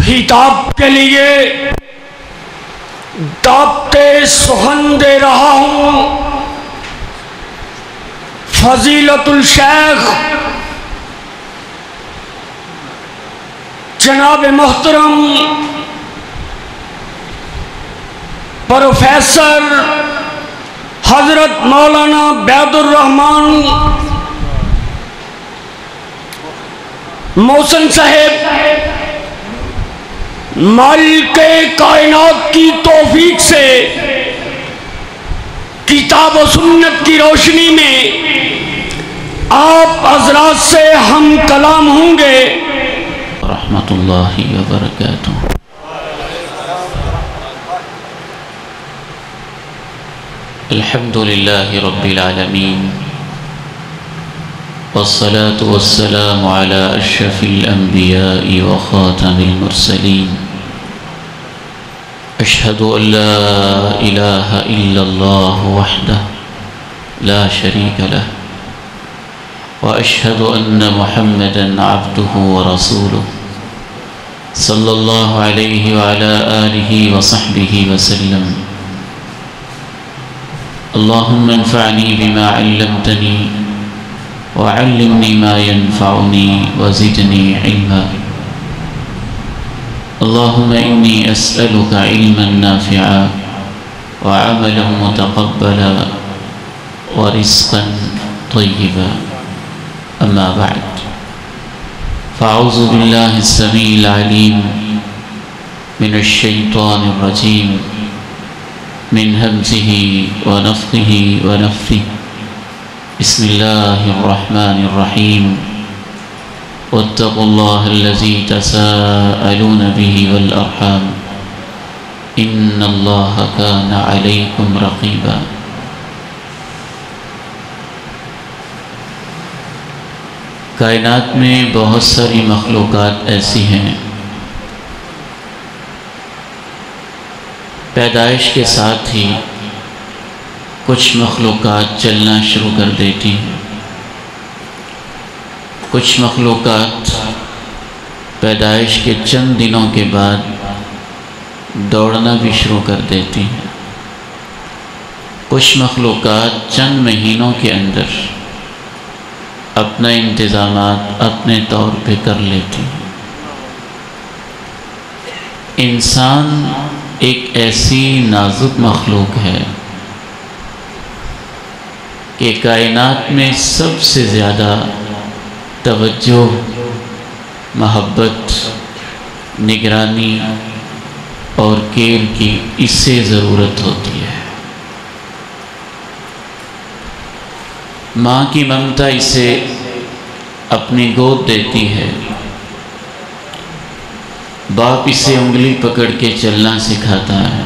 خطاب کے لیے دعوتے سخن دے رہا ہوں فضیلت الشیخ جناب محترم پروفیسر حضرت مولانا بیعت الرحمان محسن صاحب، مالک کائنات کی توفیق سے کتاب و سنت کی روشنی میں آپ حضرات سے ہم کلام ہوں گے رحمت اللہ وبرکاتہ۔ الحمدللہ رب العالمین والصلاة والسلام على اشرف الانبیاء وخاتم المرسلین، اشہد ان لا الہ الا اللہ وحدہ لا شریک لہ واشہد ان محمدا عبدہ ورسولہ صلی اللہ علیہ وعلى آلہ وصحبہ وسلم۔ اللہم انفعنی بما علمتنی وعلمنی ما ينفعنی وزدنی علما۔ اللہم انی اسألک علما نافعا وعملا متقبلا ورزقا طیبا۔ اما بعد، فاعوذ باللہ السمیع العلیم من الشیطان الرجیم، من ہمزہ ونفخہ ونفثہ۔ بسم اللہ الرحمن الرحیم، واتقوا اللہ الذی تساءلون بہ والارحام، ان اللہ کان علیکم رقیبا۔ کائنات میں بہت ساری مخلوقات ایسی ہیں پیدائش کے ساتھ ہی کچھ مخلوقات چلنا شروع کر دیتی ہیں، کچھ مخلوقات پیدائش کے چند دنوں کے بعد دوڑنا بھی شروع کر دیتی ہیں، کچھ مخلوقات چند مہینوں کے اندر اپنا انتظامات اپنے طور پہ کر لیتی ہیں۔ انسان ایک ایسی نازک مخلوق ہے کہ کائنات میں سب سے زیادہ توجہ، محبت، نگرانی اور کیئر کی اس سے ضرورت ہوتی ہے۔ ماں کی ممتا اسے اپنی گود دیتی ہے، باپ اسے انگلی پکڑ کے چلنا سکھاتا ہے،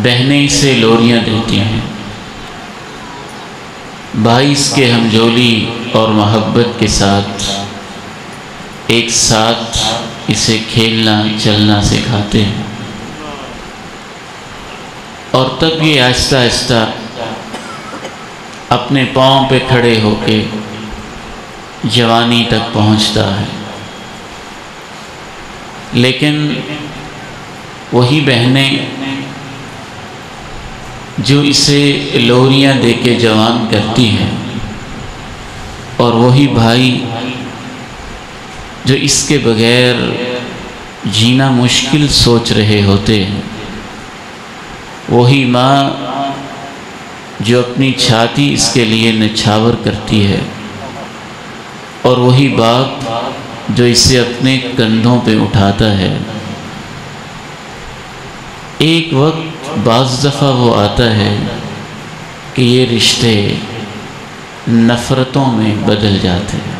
بہنیں اسے لوریاں دیتی ہیں، بھائی اس کے ہمجولی اور محبت کے ساتھ ایک ساتھ اسے کھیلنا چلنا سکھاتے ہیں، اور تب یہ آہستہ آہستہ اپنے پاؤں پہ کھڑے ہو کے جوانی تک پہنچتا ہے۔ لیکن وہی بہنیں جو اسے لوریاں دے کے جوان کرتی ہیں، اور وہی بھائی جو اس کے بغیر جینا مشکل سوچ رہے ہوتے ہیں، وہی ماں جو اپنی چھاتی اس کے لیے نچھاور کرتی ہے، اور وہی باپ جو اسے اپنے کندھوں پہ اٹھاتا ہے۔ ایک وقت بعض دفعہ وہ آتا ہے کہ یہ رشتے نفرتوں میں بدل جاتے ہیں۔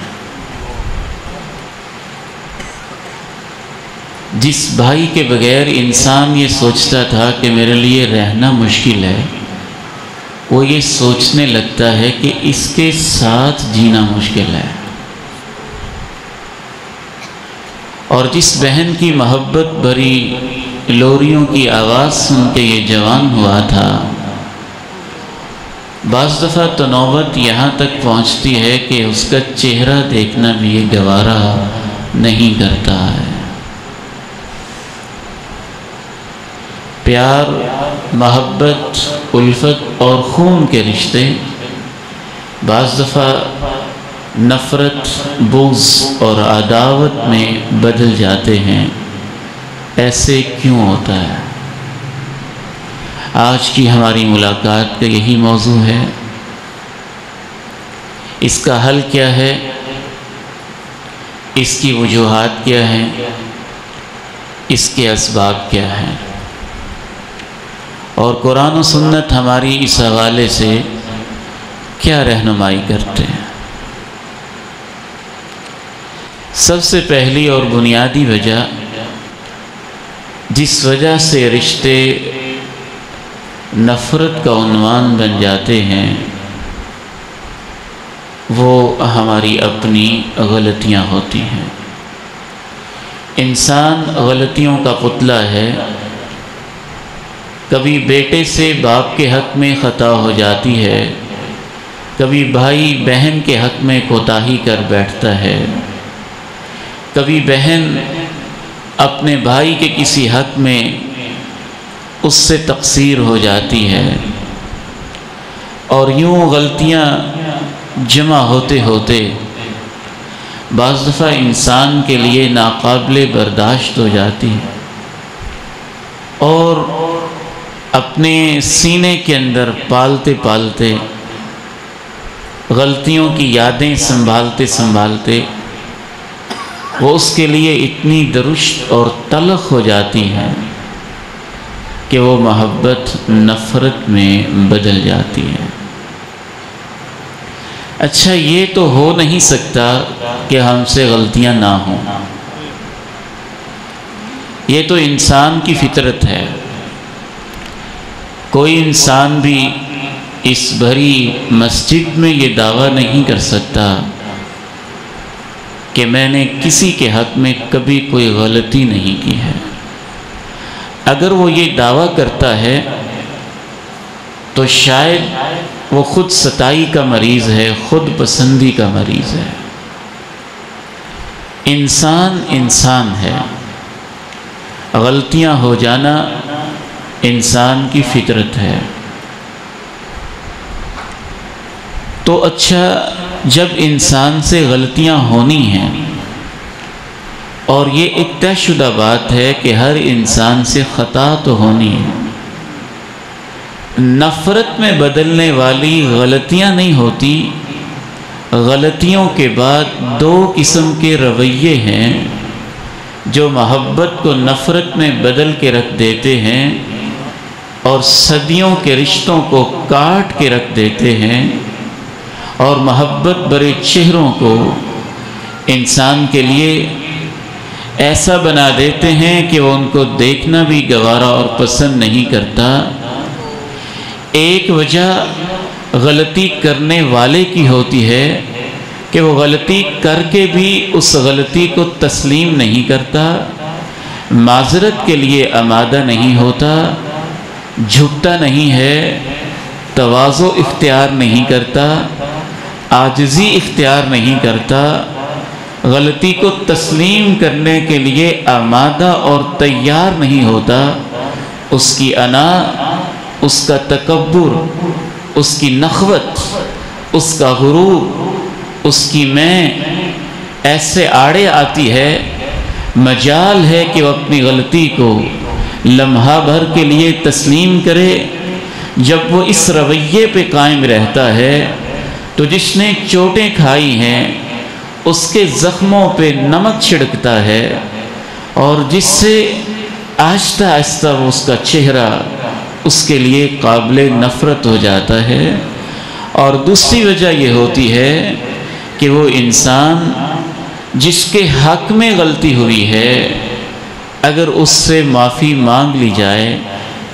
جس بھائی کے بغیر انسان یہ سوچتا تھا کہ میرے لیے رہنا مشکل ہے، وہ یہ سوچنے لگتا ہے کہ اس کے ساتھ جینا مشکل ہے۔ اور جس بہن کی محبت بھری لوریوں کی آواز سن کے یہ جوان ہوا تھا، بعض دفعہ تو نوبت یہاں تک پہنچتی ہے کہ اس کا چہرہ دیکھنا بھی یہ گوارا نہیں کرتا ہے۔ پیار، محبت، الفت اور خون کے رشتے بعض دفعہ نفرت، بغض اور عداوت میں بدل جاتے ہیں، ایسے کیوں ہوتا ہے؟ آج کی ہماری ملاقات کا یہی موضوع ہے۔ اس کا حل کیا ہے؟ اس کی وجوہات کیا ہیں؟ اس کے اسباب کیا ہیں؟ اور قرآن و سنت ہماری اس حوالے سے کیا رہنمائی کرتے ہیں؟ سب سے پہلی اور بنیادی وجہ جس وجہ سے رشتے نفرت کا عنوان بن جاتے ہیں وہ ہماری اپنی غلطیاں ہوتی ہیں۔ انسان غلطیوں کا پتلا ہے۔ کبھی بیٹے سے باپ کے حق میں خطا ہو جاتی ہے، کبھی بھائی بہن کے حق میں کوتاہی کر بیٹھتا ہے، کبھی بہن اپنے بھائی کے کسی حق میں اس سے تقصیر ہو جاتی ہے، اور یوں غلطیاں جمع ہوتے ہوتے بعض دفعہ انسان کے لیے ناقابل برداشت ہو جاتی ہے، اور اپنے سینے کے اندر پالتے پالتے غلطیوں کی یادیں سنبھالتے سنبھالتے وہ اس کے لیے اتنی درشت اور تلخ ہو جاتی ہیں کہ وہ محبت نفرت میں بدل جاتی ہے۔ اچھا، یہ تو ہو نہیں سکتا کہ ہم سے غلطیاں نہ ہوں، یہ تو انسان کی فطرت ہے۔ کوئی انسان بھی اس بھری مسجد میں یہ دعویٰ نہیں کر سکتا کہ میں نے کسی کے حق میں کبھی کوئی غلطی نہیں کی ہے۔ اگر وہ یہ دعویٰ کرتا ہے تو شاید وہ خود ستائی کا مریض ہے، خود پسندی کا مریض ہے۔ انسان انسان ہے، غلطیاں ہو جانا انسان کی فطرت ہے۔ تو اچھا، جب انسان سے غلطیاں ہونی ہیں اور یہ ایک طے شدہ بات ہے کہ ہر انسان سے خطا تو ہونی ہے، نفرت میں بدلنے والی غلطیاں نہیں ہوتی۔ غلطیوں کے بعد دو قسم کے رویے ہیں جو محبت کو نفرت میں بدل کے رکھ دیتے ہیں اور صدیوں کے رشتوں کو کاٹ کے رکھ دیتے ہیں، اور محبت برے چہروں کو انسان کے لیے ایسا بنا دیتے ہیں کہ وہ ان کو دیکھنا بھی گوارا اور پسند نہیں کرتا۔ ایک وجہ غلطی کرنے والے کی ہوتی ہے کہ وہ غلطی کر کے بھی اس غلطی کو تسلیم نہیں کرتا، معذرت کے لیے آمادہ نہیں ہوتا، جھکتا نہیں ہے، تواضع اختیار نہیں کرتا، عاجزی اختیار نہیں کرتا، غلطی کو تسلیم کرنے کے لیے آمادہ اور تیار نہیں ہوتا۔ اس کی انا، اس کا تکبر، اس کی نخوت، اس کا غرور، اس کی میں ایسے آڑے آتی ہے، مجال ہے کہ وہ اپنی غلطی کو لمحہ بھر کے لیے تسلیم کرے۔ جب وہ اس رویے پہ قائم رہتا ہے تو جس نے چوٹیں کھائی ہیں اس کے زخموں پہ نمک چھڑکتا ہے، اور جس سے آہستہ آہستہ وہ اس کا چہرہ اس کے لیے قابل نفرت ہو جاتا ہے۔ اور دوسری وجہ یہ ہوتی ہے کہ وہ انسان جس کے حق میں غلطی ہوئی ہے اگر اس سے معافی مانگ لی جائے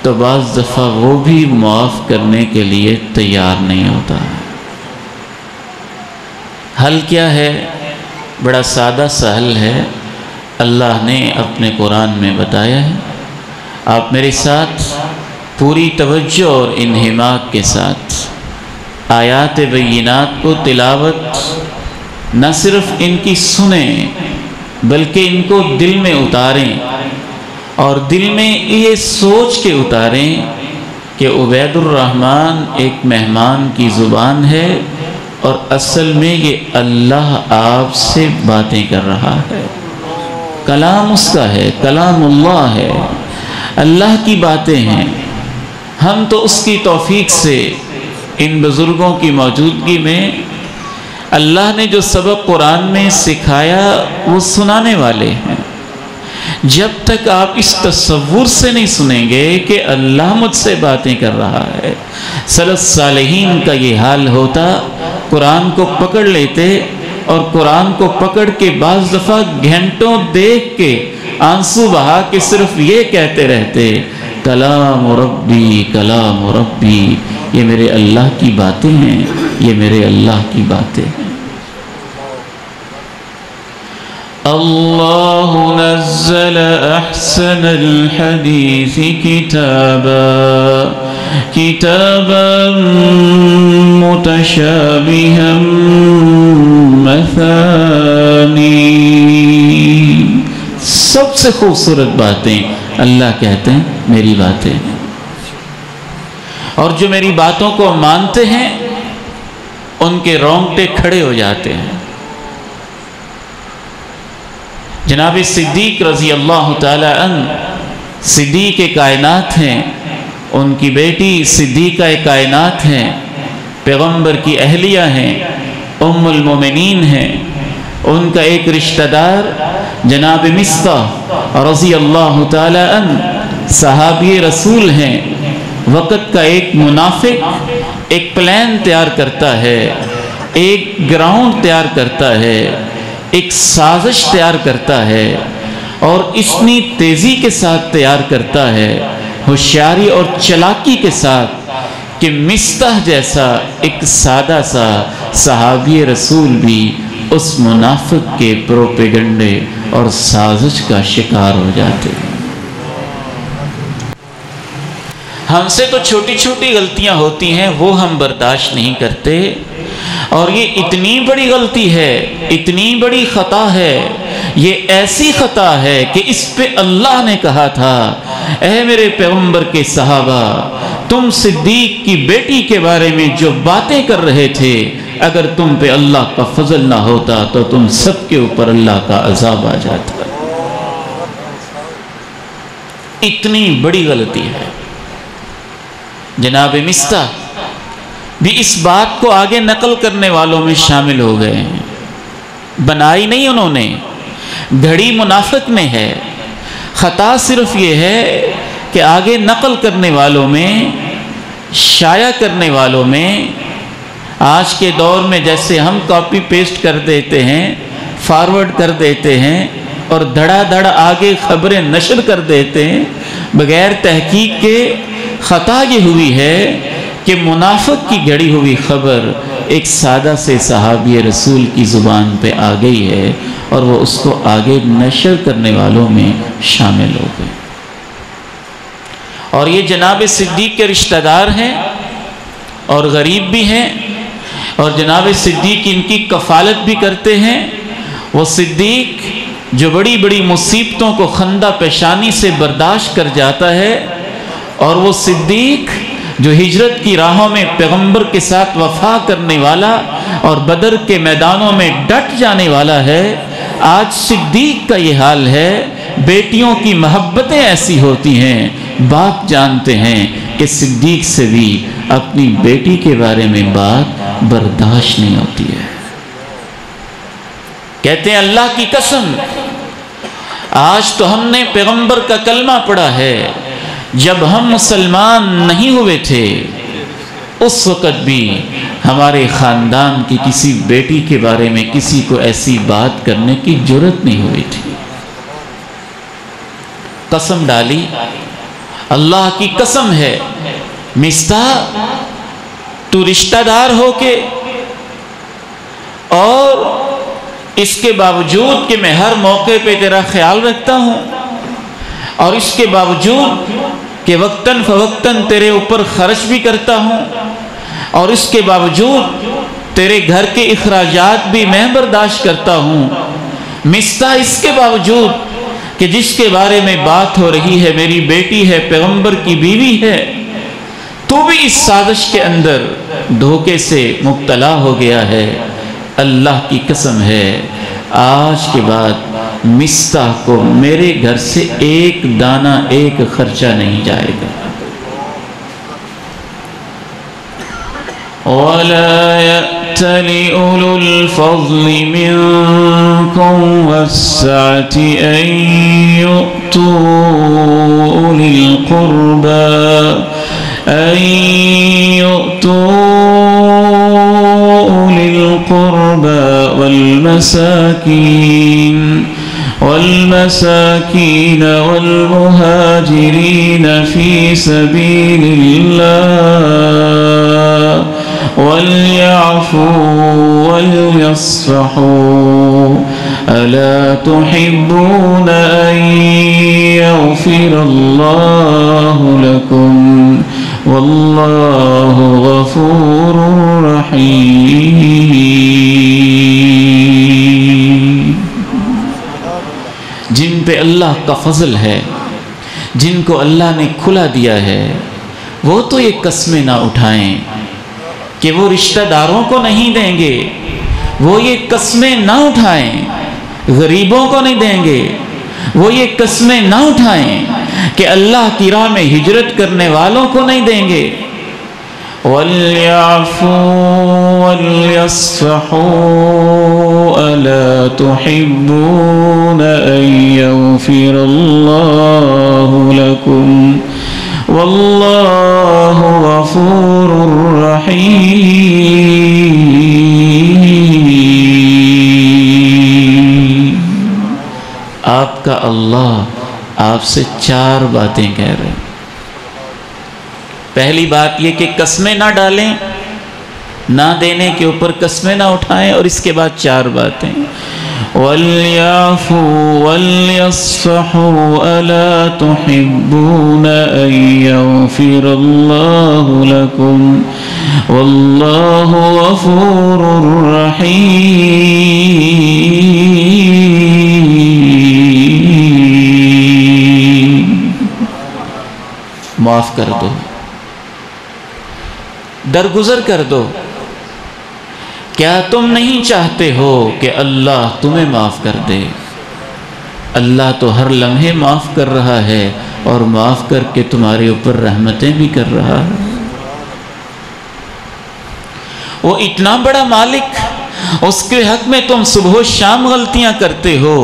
تو بعض دفعہ وہ بھی معاف کرنے کے لیے تیار نہیں ہوتا۔ حل کیا ہے؟ بڑا سادہ سا حل ہے، اللہ نے اپنے قرآن میں بتایا ہے۔ آپ میرے ساتھ پوری توجہ اور انہماک کے ساتھ آیات بینات کو تلاوت نہ صرف ان کی سنیں بلکہ ان کو دل میں اتاریں اور دل میں یہ سوچ کے اتاریں کہ عبید الرحمن ایک مہمان کی زبان ہے اور اصل میں یہ اللہ آپ سے باتیں کر رہا ہے، کلام اس کا ہے، کلام اللہ ہے، اللہ کی باتیں ہیں۔ ہم تو اس کی توفیق سے ان بزرگوں کی موجودگی میں اللہ نے جو سبق قرآن میں سکھایا وہ سنانے والے ہیں۔ جب تک آپ اس تصور سے نہیں سنیں گے کہ اللہ مجھ سے باتیں کر رہا ہے، سلف صالحین کا یہ حال ہوتا، قرآن کو پکڑ لیتے اور قرآن کو پکڑ کے بعض دفعہ گھنٹوں دیکھ کے آنسو بہا کے صرف یہ کہتے رہتے، کلام ربی کلام ربی، یہ میرے اللہ کی باتیں ہیں، یہ میرے اللہ کی باتیں ہیں۔ اللہ نزل احسن الحدیث کتابا متشابہا مثانی۔ سب سے خوبصورت باتیں اللہ کہتے ہیں میری باتیں ہیں، اور جو میری باتوں کو مانتے ہیں ان کے رونگٹے کھڑے ہو جاتے ہیں۔ جناب صدیق رضی اللہ تعالی عنہ صدیق کائنات ہیں، ان کی بیٹی صدیقہ کائنات ہیں، پیغمبر کی اہلیہ ہیں، ام المومنین ہیں۔ ان کا ایک رشتہ دار جناب مصطح رضی اللہ تعالی عنہ صحابی رسول ہیں۔ وقت کا ایک منافق ایک پلان تیار کرتا ہے، ایک گراؤنڈ تیار کرتا ہے، ایک سازش تیار کرتا ہے، اور اتنی تیزی کے ساتھ تیار کرتا ہے، ہوشیاری اور چلاکی کے ساتھ، کہ مصطح جیسا ایک سادہ سا صحابی رسول بھی اس منافق کے پروپیگنڈے اور سازش کا شکار ہو جاتے ہیں۔ ہم سے تو چھوٹی چھوٹی غلطیاں ہوتی ہیں، وہ ہم برداشت نہیں کرتے، اور یہ اتنی بڑی غلطی ہے، اتنی بڑی خطا ہے، یہ ایسی خطا ہے کہ اس پہ اللہ نے کہا تھا، اے میرے پیغمبر کے صحابہ، تم صدیق کی بیٹی کے بارے میں جو باتیں کر رہے تھے، اگر تم پہ اللہ کا فضل نہ ہوتا تو تم سب کے اوپر اللہ کا عذاب آ جاتا۔ اتنی بڑی غلطی ہے۔ جناب مصطح بھی اس بات کو آگے نقل کرنے والوں میں شامل ہو گئے ہیں، بنائی نہیں انہوں نے، گھڑی منافق میں ہے۔ خطا صرف یہ ہے کہ آگے نقل کرنے والوں میں، شائع کرنے والوں میں، آج کے دور میں جیسے ہم کاپی پیسٹ کر دیتے ہیں، فارورڈ کر دیتے ہیں اور دھڑا دھڑ آگے خبریں نشر کر دیتے ہیں بغیر تحقیق کے۔ خطا یہ ہوئی ہے کہ منافق کی گھڑی ہوئی خبر ایک سادہ سے صحابی رسول کی زبان پہ آ گئی ہے، اور وہ اس کو آگے نشر کرنے والوں میں شامل ہو گئے۔ اور یہ جناب صدیق کے رشتہ دار ہیں اور غریب بھی ہیں، اور جناب صدیق ان کی کفالت بھی کرتے ہیں۔ وہ صدیق جو بڑی بڑی مصیبتوں کو خندہ پیشانی سے برداشت کر جاتا ہے، اور وہ صدیق جو ہجرت کی راہوں میں پیغمبر کے ساتھ وفا کرنے والا اور بدر کے میدانوں میں ڈٹ جانے والا ہے، آج صدیق کا یہ حال ہے۔ بیٹیوں کی محبتیں ایسی ہوتی ہیں، باپ جانتے ہیں کہ صدیق سے بھی اپنی بیٹی کے بارے میں بات برداشت نہیں ہوتی ہے۔ کہتے ہیں اللہ کی قسم، آج تو ہم نے پیغمبر کا کلمہ پڑھا ہے، جب ہم مسلمان نہیں ہوئے تھے اس وقت بھی ہمارے خاندان کی کسی بیٹی کے بارے میں کسی کو ایسی بات کرنے کی جرات نہیں ہوئی تھی۔ قسم ڈالی، اللہ کی قسم ہے مصطح، تو رشتہ دار ہو کے اور اس کے باوجود کہ میں ہر موقع پہ تیرا خیال رکھتا ہوں، اور اس کے باوجود کہ وقتاً فوقتاً تیرے اوپر خرچ بھی کرتا ہوں، اور اس کے باوجود تیرے گھر کے اخراجات بھی میں برداشت کرتا ہوں، مصطح اس کے باوجود کہ جس کے بارے میں بات ہو رہی ہے میری بیٹی ہے، پیغمبر کی بیوی ہے، تو بھی اس سازش کے اندر دھوکے سے مبتلا ہو گیا ہے، اللہ کی قسم ہے آج کے بعد مصطح کو میرے گھر سے ایک دانہ، ایک خرچہ نہیں جائے گا۔ وَلَا يَأْتَلِ أُولُو الْفَضْلِ مِنْكُمْ وَالسَّعَةِ أَنْ يُؤْتُوا أُولِي الْقُرْبَى والمساكين والمهاجرين في سبيل الله وليعفوا وليصفحوا ألا تحبون أن يغفر الله لكم والله غفور رحيم۔ جن پہ اللہ کا فضل ہے، جن کو اللہ نے کھلا دیا ہے، وہ تو یہ قسمیں نہ اٹھائیں کہ وہ رشتہ داروں کو نہیں دیں گے، وہ یہ قسمیں نہ اٹھائیں غریبوں کو نہیں دیں گے، وہ یہ قسمیں نہ اٹھائیں کہ اللہ کی راہ میں ہجرت کرنے والوں کو نہیں دیں گے۔ وَلْيَعْفُوا وَلْيَصْفَحُوا أَلَا تُحِبُّونَ أَن يَغْفِرَ اللَّهُ لَكُمْ وَاللَّهُ غَفُورٌ رَحِيمٌ۔ آپ کا اللہ آپ سے 4 باتیں کہہ رہے ہیں۔ پہلی بات یہ کہ قسمیں نہ ڈالیں، نہ دینے کے اوپر قسمیں نہ اٹھائیں، اور اس کے بعد 4 باتیں، وَلْيَعْفُوا وَلْيَصْفَحُوا أَلَا تُحِبُّونَ أَن يَغْفِرَ اللَّهُ لَكُمْ وَاللَّهُ غَفُورٌ رَحِيمٌ۔ معاف کر دو، درگزر کر دو۔ کیا تم نہیں چاہتے ہو کہ اللہ تمہیں معاف کر دے؟ اللہ تو ہر لمحے معاف کر رہا ہے اور معاف کر کے تمہارے اوپر رحمتیں بھی کر رہا ہے۔ وہ اتنا بڑا مالک، اس کے حق میں تم صبح و شام غلطیاں کرتے ہو،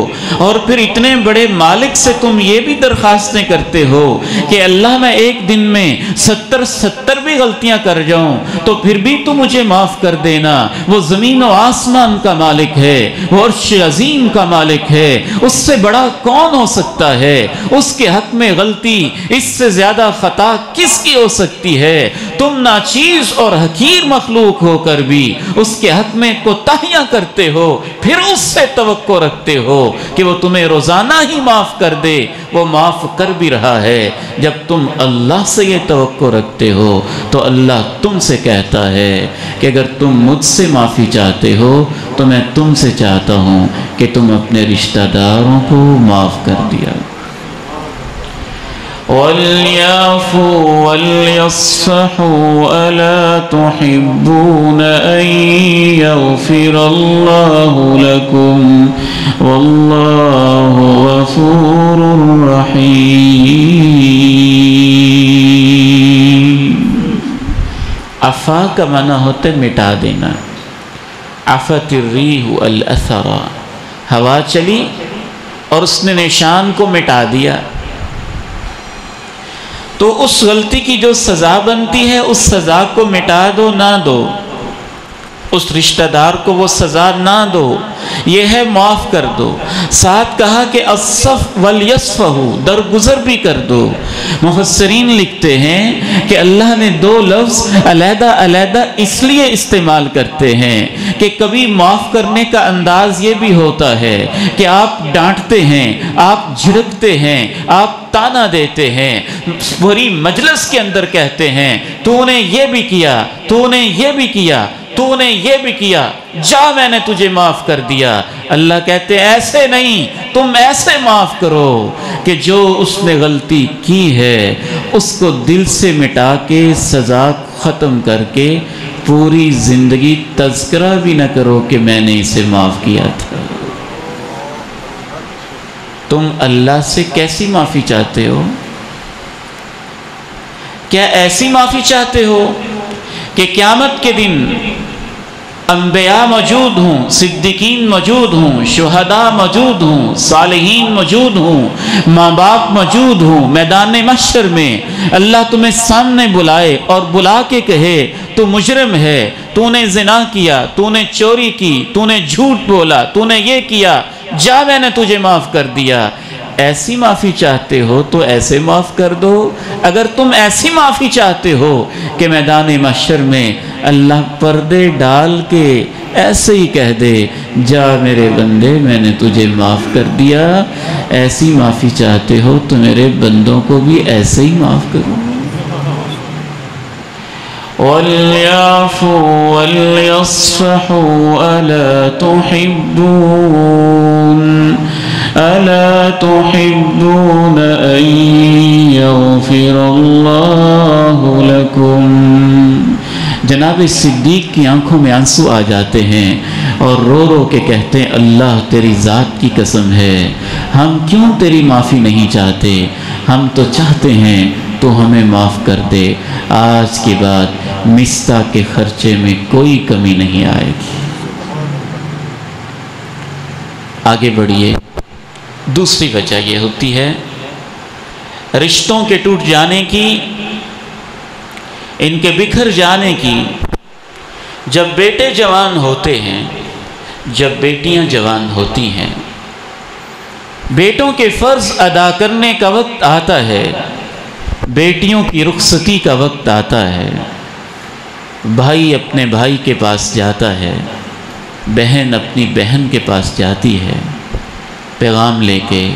اور پھر اتنے بڑے مالک سے تم یہ بھی درخواستیں کرتے ہو کہ اللہ میں ایک دن میں 70 بھی غلطیاں کر جاؤں تو پھر بھی تو مجھے معاف کر دینا۔ وہ زمین و آسمان کا مالک ہے، وہ عرش عظیم کا مالک ہے، اس سے بڑا کون ہو سکتا ہے؟ اس کے حق میں غلطی اس سے زیادہ خطا کس کی ہو سکتی ہے؟ تم ناچیز اور حقیر مخلوق ہو کر بھی اس کے حق میں کوتاہیاں کرتے ہو، پھر اس سے توقع رکھتے ہو کہ وہ تمہیں روزانہ ہی معاف کر دے۔ وہ معاف کر بھی رہا ہے۔ جب تم اللہ سے یہ توقع رکھتے ہو تو اللہ تم سے کہتا ہے کہ اگر تم مجھ سے معافی چاہتے ہو تو میں تم سے چاہتا ہوں کہ تم اپنے رشتہ داروں کو معاف کر دیا۔ وَلْيَعْفُوا وَلْيَصْفَحُوا أَلَا تُحِبُّونَ أَن يَغْفِرَ اللَّهُ لَكُمْ وَاللَّهُ غَفُورٌ رَحِيمٌ۔ عفا کا معنی ہوتا ہے مٹا دینا۔ عفت الریح الاثر، ہوا چلی اور اس نے نشان کو مٹا دیا۔ تو اس غلطی کی جو سزا بنتی ہے اس سزا کو مٹا دو، نہ دو، اس رشتہ دار کو وہ سزا نہ دو، یہ ہے معاف کر دو۔ ساتھ کہا کہ الصف ولیصفحوا، درگزر بھی کر دو۔ مفسرین لکھتے ہیں کہ اللہ نے 2 لفظ علیحدہ علیحدہ اس لیے استعمال کرتے ہیں کہ کبھی معاف کرنے کا انداز یہ بھی ہوتا ہے کہ آپ ڈانٹتے ہیں، آپ جھڑکتے ہیں، آپ تانا دیتے ہیں، پوری مجلس کے اندر کہتے ہیں تو نے یہ بھی کیا، تو نے یہ بھی کیا، تو نے یہ بھی کیا، جا میں نے تجھے معاف کر دیا۔ اللہ کہتے ہیں ایسے نہیں، تم ایسے معاف کرو کہ جو اس نے غلطی کی ہے اس کو دل سے مٹا کے سزا ختم کر کے پوری زندگی تذکرہ بھی نہ کرو کہ میں نے اسے معاف کیا تھا۔ تم اللہ سے کیسی معافی چاہتے ہو؟ کیا ایسی معافی چاہتے ہو کہ قیامت کے دن انبیاء موجود ہوں، صدیقین موجود ہوں، شہداء موجود ہوں، صالحین موجود ہوں، ماں باپ موجود ہوں، میدان محشر میں اللہ تمہیں سامنے بلائے اور بلا کے کہے تو مجرم ہے، تو نے زنا کیا، تو نے چوری کی، تو نے جھوٹ بولا، تو نے یہ کیا، جا میں نے تجھے معاف کر دیا۔ ایسی معافی چاہتے ہو تو ایسے معاف کر دو۔ اگر تم ایسی معافی چاہتے ہو کہ میدان محشر میں اللہ پردے ڈال کے ایسے ہی کہہ دے جا میرے بندے میں نے تجھے معاف کر دیا، ایسی معافی چاہتے ہو تو میرے بندوں کو بھی ایسے ہی معاف کرو۔ وَلْيَعْفُوا وَلْيَصْفَحُوا أَلَا تُحِبُّونَ أَن يَغْفِرَ اللَّهُ لَكُمْ۔ جناب صدیق کی آنکھوں میں آنسو آ جاتے ہیں اور رو رو کے کہتے ہیں اللہ تیری ذات کی قسم ہے، ہم کیوں تیری معافی نہیں چاہتے، ہم تو چاہتے ہیں تو ہمیں معاف کر دے، آج کے بعد مستہ کے خرچے میں کوئی کمی نہیں آئے گی۔ آگے بڑھیے۔ دوسری وجہ یہ ہوتی ہے رشتوں کے ٹوٹ جانے کی، ان کے بکھر جانے کی۔ جب بیٹے جوان ہوتے ہیں، جب بیٹیاں جوان ہوتی ہیں، بیٹوں کے فرض ادا کرنے کا وقت آتا ہے، بیٹیوں کی رخصتی کا وقت آتا ہے، بھائی اپنے بھائی کے پاس جاتا ہے، بہن اپنی بہن کے پاس جاتی ہے پیغام لے کے،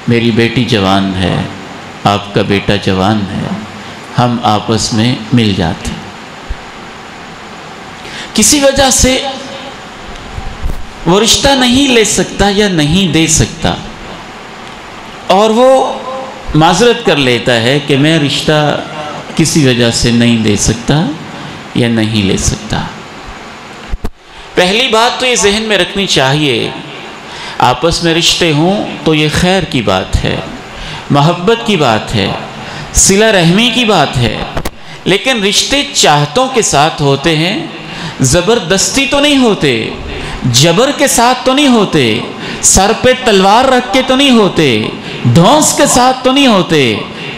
میری بیٹی جوان ہے، آپ کا بیٹا جوان ہے، ہم آپس میں مل جاتے ہیں۔ کسی وجہ سے وہ رشتہ نہیں لے سکتا یا نہیں دے سکتا، اور وہ معذرت کر لیتا ہے کہ میں رشتہ کسی وجہ سے نہیں دے سکتا یا نہیں لے سکتا۔ پہلی بات تو یہ ذہن میں رکھنی چاہیے، آپس میں رشتے ہوں تو یہ خیر کی بات ہے، محبت کی بات ہے، صلہ رحمی کی بات ہے، لیکن رشتے چاہتوں کے ساتھ ہوتے ہیں، زبردستی تو نہیں ہوتے، جبر کے ساتھ تو نہیں ہوتے، سر پہ تلوار رکھ کے تو نہیں ہوتے، دھونس کے ساتھ تو نہیں ہوتے۔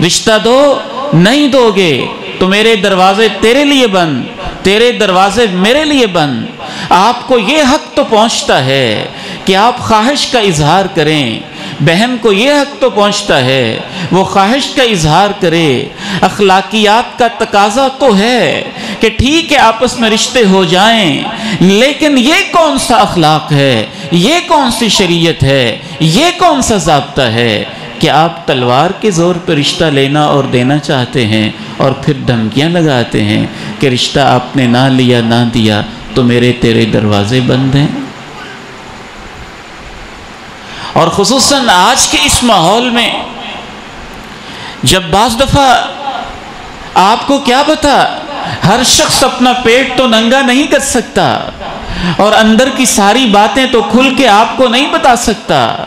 رشتہ دو، نہیں دو گے تو میرے دروازے تیرے لیے بند، تیرے دروازے میرے لیے بند۔ آپ کو یہ حق تو پہنچتا ہے کہ آپ خواہش کا اظہار کریں، بہن کو یہ حق تو پہنچتا ہے وہ خواہش کا اظہار کرے۔ اخلاقیات کا تقاضا تو ہے کہ ٹھیک ہے آپس میں رشتے ہو جائیں، لیکن یہ کون سا اخلاق ہے، یہ کون سی شریعت ہے، یہ کون سا ضابطہ ہے کہ آپ تلوار کے زور پہ رشتہ لینا اور دینا چاہتے ہیں اور پھر دھمکیاں لگاتے ہیں کہ رشتہ آپ نے نہ لیا نہ دیا تو میرے تیرے دروازے بند ہیں۔ اور خصوصاً آج کے اس ماحول میں جب بعض دفعہ آپ کو کیا پتا، ہر شخص اپنا پیٹ تو ننگا نہیں کر سکتا اور اندر کی ساری باتیں تو کھل کے آپ کو نہیں بتا سکتا،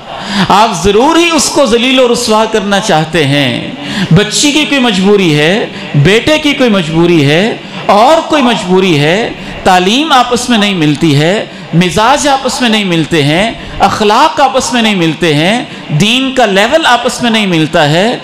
آپ ضرور ہی اس کو ذلیل و رسوا کرنا چاہتے ہیں۔ بچی کی کوئی مجبوری ہے، بیٹے کی کوئی مجبوری ہے، اور کوئی مجبوری ہے، تعلیم آپس میں نہیں ملتی ہے، مزاج آپس میں نہیں ملتے ہیں، اخلاق آپس میں نہیں ملتے ہیں، دین کا لیول آپس میں نہیں ملتا ہے،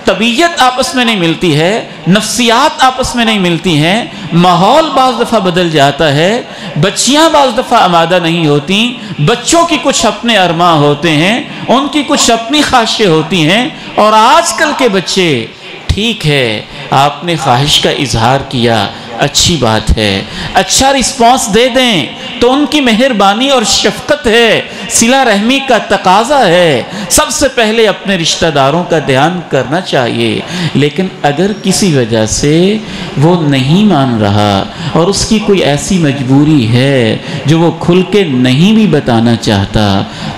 طبیعت آپس میں نہیں ملتی ہے، نفسیات آپس میں نہیں ملتی ہیں، ماحول بعض دفعہ بدل جاتا ہے، بچیاں بعض دفعہ آمادہ نہیں ہوتی، بچوں کی کچھ اپنے ارماں ہوتے ہیں، ان کی کچھ اپنی خواہشیں ہوتی ہیں، اور آج کل کے بچے، ٹھیک ہے آپ نے خواہش کا اظہار کیا، اچھی بات ہے، اچھا رسپانس دے دیں، تو ان کی مہربانی اور شفقت ہے، صلہ رحمی کا تقاضا ہے، سب سے پہلے اپنے رشتہ داروں کا دھیان کرنا چاہیے۔ لیکن اگر کسی وجہ سے وہ نہیں مان رہا اور اس کی کوئی ایسی مجبوری ہے جو وہ کھل کے نہیں بھی بتانا چاہتا،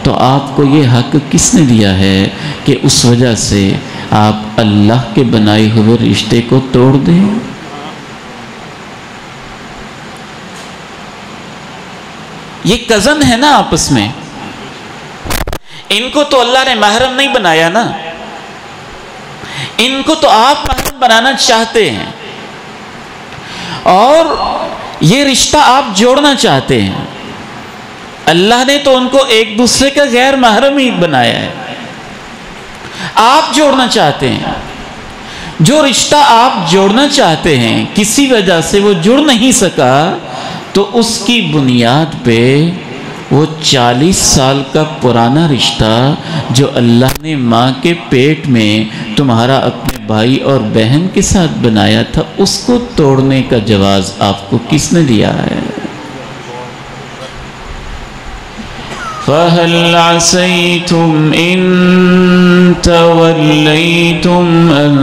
تو آپ کو یہ حق کس نے دیا ہے کہ اس وجہ سے آپ اللہ کے بنائے ہوئے رشتے کو توڑ دیں؟ یہ کزن ہے نا آپس میں، ان کو تو اللہ نے محرم نہیں بنایا نا، ان کو تو آپ محرم بنانا چاہتے ہیں اور یہ رشتہ آپ جوڑنا چاہتے ہیں۔ اللہ نے تو ان کو ایک دوسرے کا غیر محرم ہی بنایا ہے، آپ جوڑنا چاہتے ہیں۔ جو رشتہ آپ جوڑنا چاہتے ہیں کسی وجہ سے وہ جڑ نہیں سکا، تو اس کی بنیاد پہ وہ 40 سال کا پرانا رشتہ جو اللہ نے ماں کے پیٹ میں تمہارا اپنے بھائی اور بہن کے ساتھ بنایا تھا، اس کو توڑنے کا جواز آپ کو کس نے دیا ہے؟ فَهَلْ عَسَيْتُمْ إِن تَوَلَّيْتُمْ أَن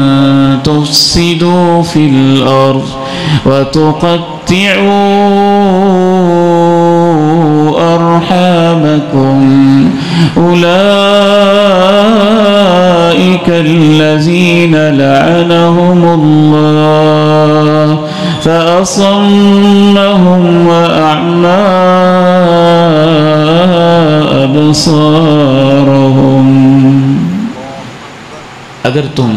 تُفْسِدُوا فِي الْأَرْضِ وَتُقَطِّعُوا أَرْحَامَكُمْ أُولَئِكَ الَّذِينَ لَعَنَهُمُ اللَّهُ فَأَصَمَّهُمْ وَأَعْمَى أَبْصَارَهُمْ۔ اگر تم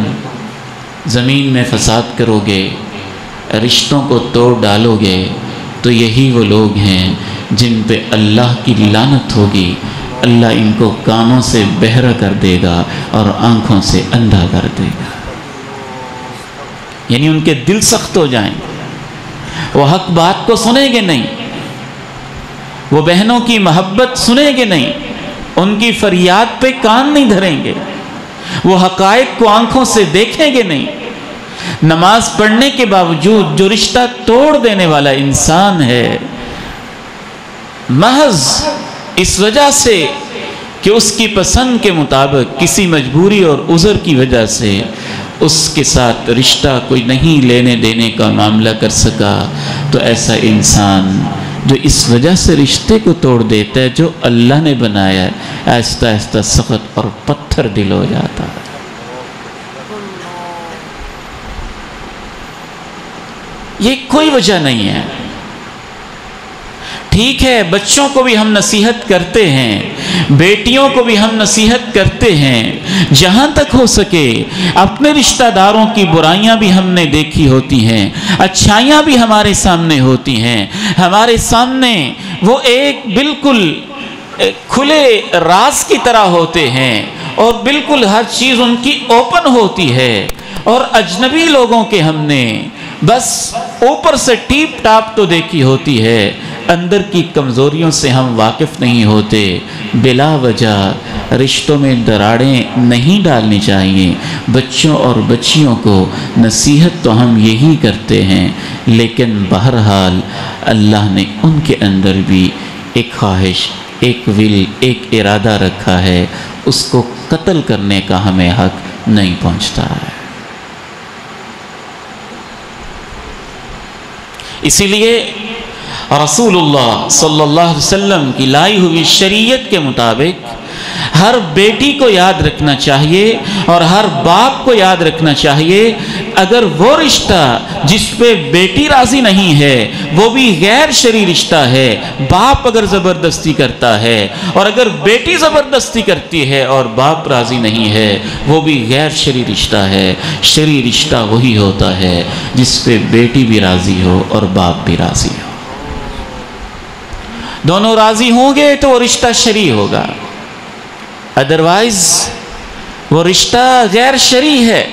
زمین میں فساد کرو گے، رشتوں کو توڑ ڈالو گے، تو یہی وہ لوگ ہیں جن پہ اللہ کی لعنت ہوگی۔ اللہ ان کو کانوں سے بہرا کر دے گا اور آنکھوں سے اندھا کر دے گا، یعنی ان کے دل سخت ہو جائیں، وہ حق بات کو سنیں گے نہیں، وہ بہنوں کی محبت سنیں گے نہیں، ان کی فریاد پہ کان نہیں دھریں گے، وہ حقائق کو آنکھوں سے دیکھیں گے نہیں۔ نماز پڑھنے کے باوجود جو رشتہ توڑ دینے والا انسان ہے، محض اس وجہ سے کہ اس کی پسند کے مطابق کسی مجبوری اور عذر کی وجہ سے اس کے ساتھ رشتہ کوئی نہیں لینے دینے کا معاملہ کر سکا، تو ایسا انسان جو اس وجہ سے رشتے کو توڑ دیتا ہے جو اللہ نے بنایا ہے، آہستہ آہستہ سخت اور پتھر دل ہو جاتا ہے۔ یہ کوئی وجہ نہیں ہے۔ ٹھیک ہے، بچوں کو بھی ہم نصیحت کرتے ہیں، بیٹیوں کو بھی ہم نصیحت کرتے ہیں، جہاں تک ہو سکے اپنے رشتہ داروں کی برائیاں بھی ہم نے دیکھی ہوتی ہیں، اچھائیاں بھی ہمارے سامنے ہوتی ہیں، ہمارے سامنے وہ ایک بالکل کھلے راز کی طرح ہوتے ہیں اور بالکل ہر چیز ان کی اوپن ہوتی ہے، اور اجنبی لوگوں کے ہم نے بس اوپر سے ٹیپ ٹاپ تو دیکھی ہوتی ہے، اندر کی کمزوریوں سے ہم واقف نہیں ہوتے۔ بلا وجہ رشتوں میں دراڑیں نہیں ڈالنی چاہیے۔ بچوں اور بچیوں کو نصیحت تو ہم یہی کرتے ہیں، لیکن بہرحال اللہ نے ان کے اندر بھی ایک خواہش، ایک ول، ایک ارادہ رکھا ہے، اس کو قتل کرنے کا ہمیں حق نہیں پہنچتا ہے۔ اسی لیے رسول اللہ صلی اللہ علیہ وسلم کی لائی ہوئی شریعت کے مطابق ہر بیٹی کو یاد رکھنا چاہیے اور ہر باپ کو یاد رکھنا چاہیے، اگر وہ رشتہ جس پہ بیٹی راضی نہیں ہے وہ بھی غیر شرعی رشتہ ہے، باپ اگر زبردستی کرتا ہے، اور اگر بیٹی زبردستی کرتی ہے اور باپ راضی نہیں ہے، وہ بھی غیر شرعی رشتہ ہے۔ شرعی رشتہ وہی ہوتا ہے جس پہ بیٹی بھی راضی ہو اور باپ بھی راضی ہو، دونوں راضی ہوں گے تو وہ رشتہ شرعی ہوگا، ادروائز وہ رشتہ غیر شرعی ہے۔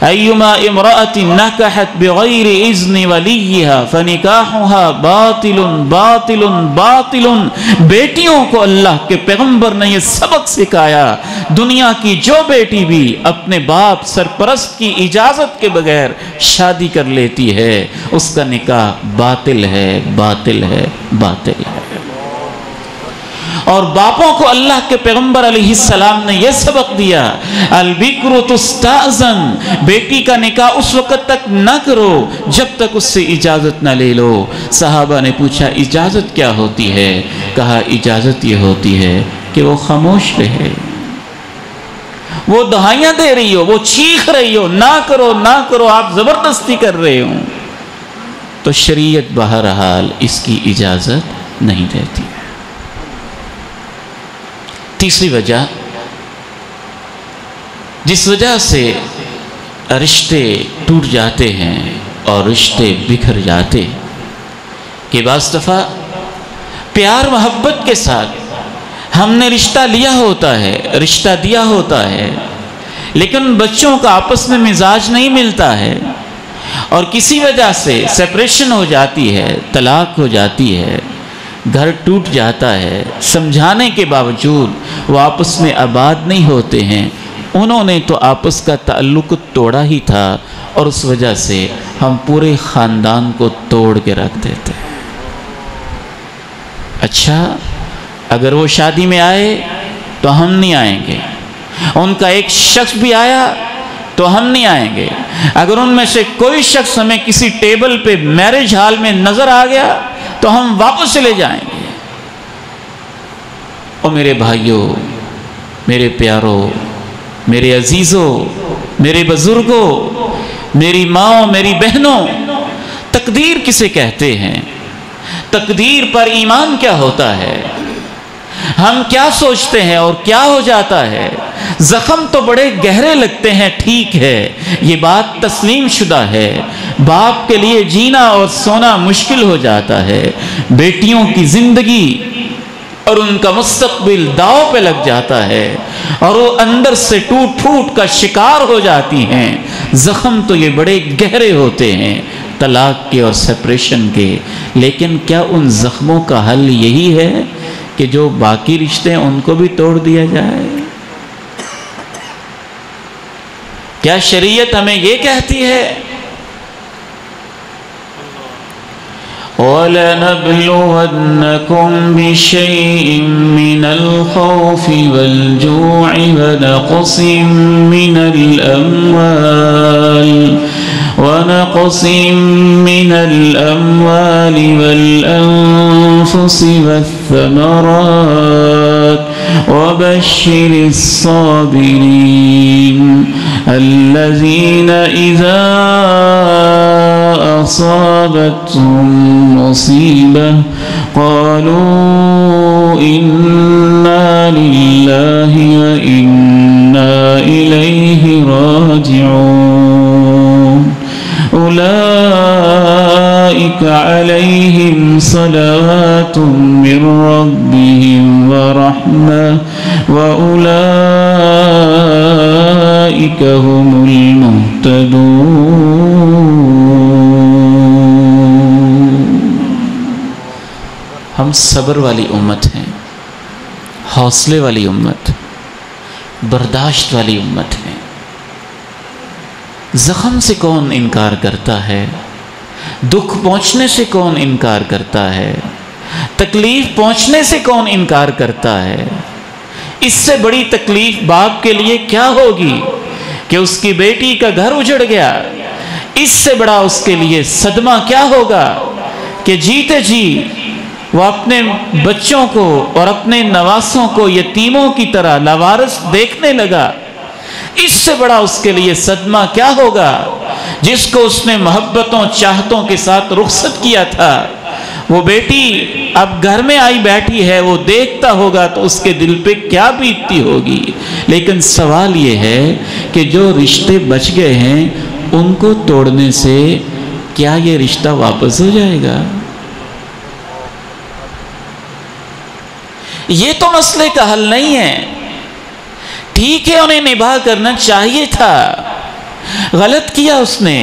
ایما امرأة نکحت بغیر اذن ولیہا فنکاحها باطل باطل باطل۔ بیٹیوں کو اللہ کے پیغمبر نے یہ سبق سکھایا، دنیا کی جو بیٹی بھی اپنے باپ سرپرست کی اجازت کے بغیر شادی کر لیتی ہے، اس کا نکاح باطل ہے، باطل ہے، باطل ہے۔ اور باپوں کو اللہ کے پیغمبر علیہ السلام نے یہ سبق دیا، البکر تستأذن، بیٹی کا نکاح اس وقت تک نہ کرو جب تک اس سے اجازت نہ لے لو۔ صحابہ نے پوچھا اجازت کیا ہوتی ہے؟ کہا اجازت یہ ہوتی ہے کہ وہ خاموش رہے، وہ دہائیاں دے رہی ہو، وہ چیخ رہی ہو نہ کرو نہ کرو، آپ زبردستی کر رہے ہو، تو شریعت بہرحال اس کی اجازت نہیں دیتی۔ تیسری وجہ جس وجہ سے رشتے ٹوٹ جاتے ہیں اور رشتے بکھر جاتے کہ بعض دفعہ پیار محبت کے ساتھ ہم نے رشتہ لیا ہوتا ہے، رشتہ دیا ہوتا ہے، لیکن بچوں کا آپس میں مزاج نہیں ملتا ہے اور کسی وجہ سے سیپریشن ہو جاتی ہے، طلاق ہو جاتی ہے، گھر ٹوٹ جاتا ہے، سمجھانے کے باوجود وہ آپس میں آباد نہیں ہوتے ہیں۔ انہوں نے تو آپس کا تعلق توڑا ہی تھا اور اس وجہ سے ہم پورے خاندان کو توڑ کے رکھ دیتے ہیں۔ اچھا، اگر وہ شادی میں آئے تو ہم نہیں آئیں گے، ان کا ایک شخص بھی آیا تو ہم نہیں آئیں گے، اگر ان میں سے کوئی شخص ہمیں کسی ٹیبل پہ میرج ہال میں نظر آ گیا تو ہم واپس چلے جائیں گے۔ اور میرے بھائیوں، میرے پیاروں، میرے عزیزوں، میرے بزرگوں، میری ماں، میری بہنوں، تقدیر کسے کہتے ہیں؟ تقدیر پر ایمان کیا ہوتا ہے؟ ہم کیا سوچتے ہیں اور کیا ہو جاتا ہے؟ زخم تو بڑے گہرے لگتے ہیں، ٹھیک ہے، یہ بات تسلیم شدہ ہے، باپ کے لیے جینا اور سونا مشکل ہو جاتا ہے، بیٹیوں کی زندگی اور ان کا مستقبل داؤ پہ لگ جاتا ہے اور وہ اندر سے ٹوٹ پھوٹ کا شکار ہو جاتی ہیں۔ زخم تو یہ بڑے گہرے ہوتے ہیں طلاق کے اور سیپریشن کے، لیکن کیا ان زخموں کا حل یہی ہے کہ جو باقی رشتے ہیں ان کو بھی توڑ دیا جائے؟ کیا شریعت ہمیں یہ کہتی ہے؟ وَلَنَبْلُوَنَّكُمْ بِشَيْءٍ مِّنَ الْخَوْفِ وَالْجُوعِ وَنَقْصٍ مِّنَ الْأَمْوَالِ وَالْأَنفُسِ وَالثَّمَرَاتِ وَبَشِّرِ الصَّابِرِينَ الَّذِينَ إِذَا أَصَابَتْهُم مُّصِيبَةٌ قَالُوا إِنَّا لِلَّهِ وَإِنَّا إِلَيْهِ رَاجِعُونَ أُولَئِكَ عَلَيْهِمْ صَلَوَاتٌ مِّن رَّبِّهِمْ وَرَحْمَةٌ وَأُولَئِكَ هُمُ الْمُهْتَدُونَ۔ ہم صبر والی امت ہیں، حوصلے والی امت، برداشت والی امت ہیں۔ زخم سے کون انکار کرتا ہے؟ دکھ پہنچنے سے کون انکار کرتا ہے؟ تکلیف پہنچنے سے کون انکار کرتا ہے؟ اس سے بڑی تکلیف باپ کے لیے کیا ہوگی کہ اس کی بیٹی کا گھر اجڑ گیا؟ اس سے بڑا اس کے لیے صدمہ کیا ہوگا کہ جیتے جی وہ اپنے بچوں کو اور اپنے نواسوں کو یتیموں کی طرح لاوارث دیکھنے لگا؟ اس سے بڑا اس کے لیے صدمہ کیا ہوگا جس کو اس نے محبتوں چاہتوں کے ساتھ رخصت کیا تھا؟ وہ بیٹی اب گھر میں آئی بیٹھی ہے، وہ دیکھتا ہوگا تو اس کے دل پہ کیا بیتتی ہوگی۔ لیکن سوال یہ ہے کہ جو رشتے بچ گئے ہیں ان کو توڑنے سے کیا یہ رشتہ واپس ہو جائے گا؟ یہ تو مسئلے کا حل نہیں ہے۔ ٹھیک ہے، انہیں نباہ کرنا چاہیے تھا، غلط کیا اس نے،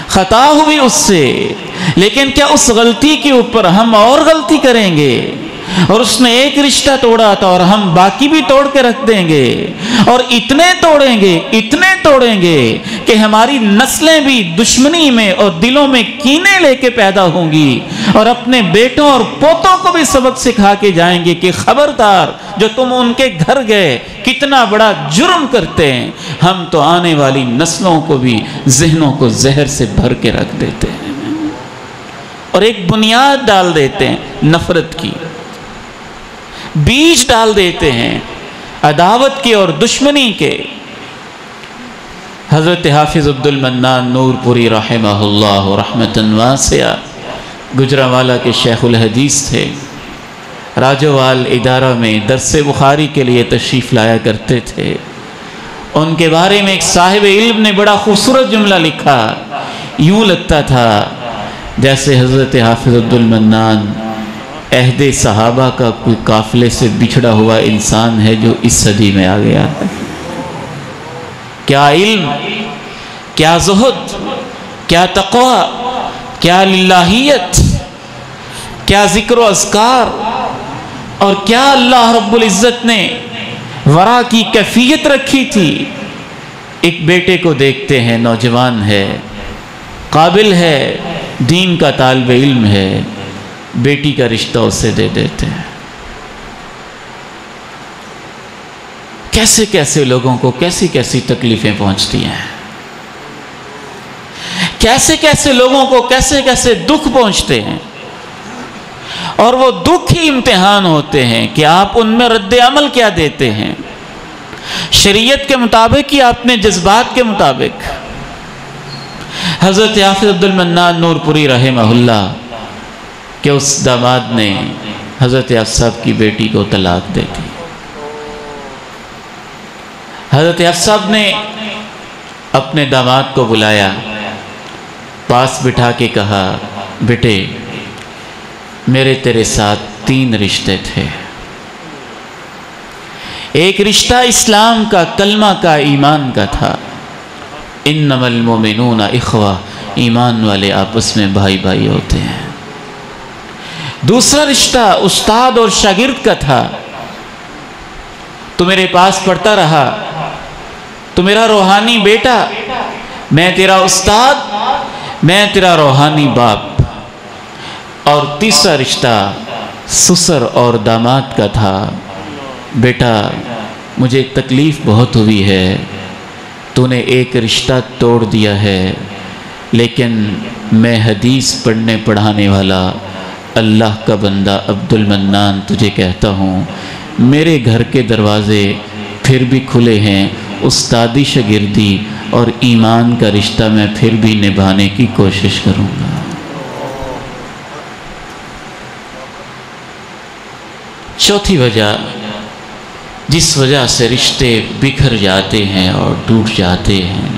خطا ہوئی اس سے، لیکن کیا اس غلطی کے اوپر ہم اور غلطی کریں گے؟ اور اس نے ایک رشتہ توڑا تھا اور ہم باقی بھی توڑ کے رکھ دیں گے اور اتنے توڑیں گے کہ ہماری نسلیں بھی دشمنی میں اور دلوں میں کینے لے کے پیدا ہوں گی اور اپنے بیٹوں اور پوتوں کو بھی سبق سکھا کے جائیں گے کہ خبردار، جو تم ان کے گھر گئے کتنا بڑا جرم کرتے ہیں، ہم تو آنے والی نسلوں کو بھی ذہنوں کو زہر سے بھر کے رکھ دیتے ہیں اور ایک بنیاد ڈال دیتے ہیں نفرت کی، بیج ڈال دیتے ہیں عداوت کے اور دشمنی کے۔ حضرت حافظ عبد المنان نور پوری رحمہ اللہ رحمتاً واسعہ گجرانوالہ کے شیخ الحدیث تھے، راجوال ادارہ میں درس بخاری کے لیے تشریف لایا کرتے تھے۔ ان کے بارے میں ایک صاحب علم نے بڑا خوبصورت جملہ لکھا، یوں لگتا تھا جیسے حضرت حافظ عبد المنان عہد صحابہ کا کوئی قافلے سے بچھڑا ہوا انسان ہے جو اس صدی میں آ گیا ہے۔ کیا علم، کیا زہد، کیا تقوی، کیا للہیت، کیا ذکر و اذکار، اور کیا اللہ رب العزت نے ورا کی کیفیت رکھی تھی۔ ایک بیٹے کو دیکھتے ہیں، نوجوان ہے، قابل ہے، دین کا طالب علم ہے، بیٹی کا رشتہ اسے دے دیتے ہیں۔ کیسے کیسے لوگوں کو کیسی کیسی تکلیفیں پہنچتی ہیں، کیسے کیسے لوگوں کو کیسے کیسے دکھ پہنچتے ہیں، اور وہ دکھ ہی امتحان ہوتے ہیں کہ آپ ان میں رد عمل کیا دیتے ہیں، شریعت کے مطابق یا اپنے جذبات کے مطابق۔ حضرت حافظ عبد المنان نور پوری رحمہ اللہ کہ اس داماد نے حضرت حافظ صاحب کی بیٹی کو طلاق دے دی۔ حضرت حافظ صاحب نے اپنے داماد کو بلایا، پاس بٹھا کے کہا، بیٹے میرے تیرے ساتھ 3 رشتے تھے۔ ایک رشتہ اسلام کا، کلمہ کا، ایمان کا تھا، انما المؤمنون اخوہ، ایمان والے آپس میں بھائی بھائی ہوتے ہیں۔ دوسرا رشتہ استاد اور شاگرد کا تھا، تو میرے پاس پڑھتا رہا، تو میرا روحانی بیٹا، میں تیرا استاد، میں تیرا روحانی باپ۔ اور تیسرا رشتہ سسر اور داماد کا تھا، بیٹا مجھے تکلیف بہت ہوئی ہے، تو نے ایک رشتہ توڑ دیا ہے، لیکن میں حدیث پڑھنے پڑھانے والا اللہ کا بندہ عبد المنان تجھے کہتا ہوں، میرے گھر کے دروازے پھر بھی کھلے ہیں، استادی شاگردی اور ایمان کا رشتہ میں پھر بھی نبھانے کی کوشش کروں گا۔ چوتھی وجہ جس وجہ سے رشتے بکھر جاتے ہیں اور ٹوٹ جاتے ہیں،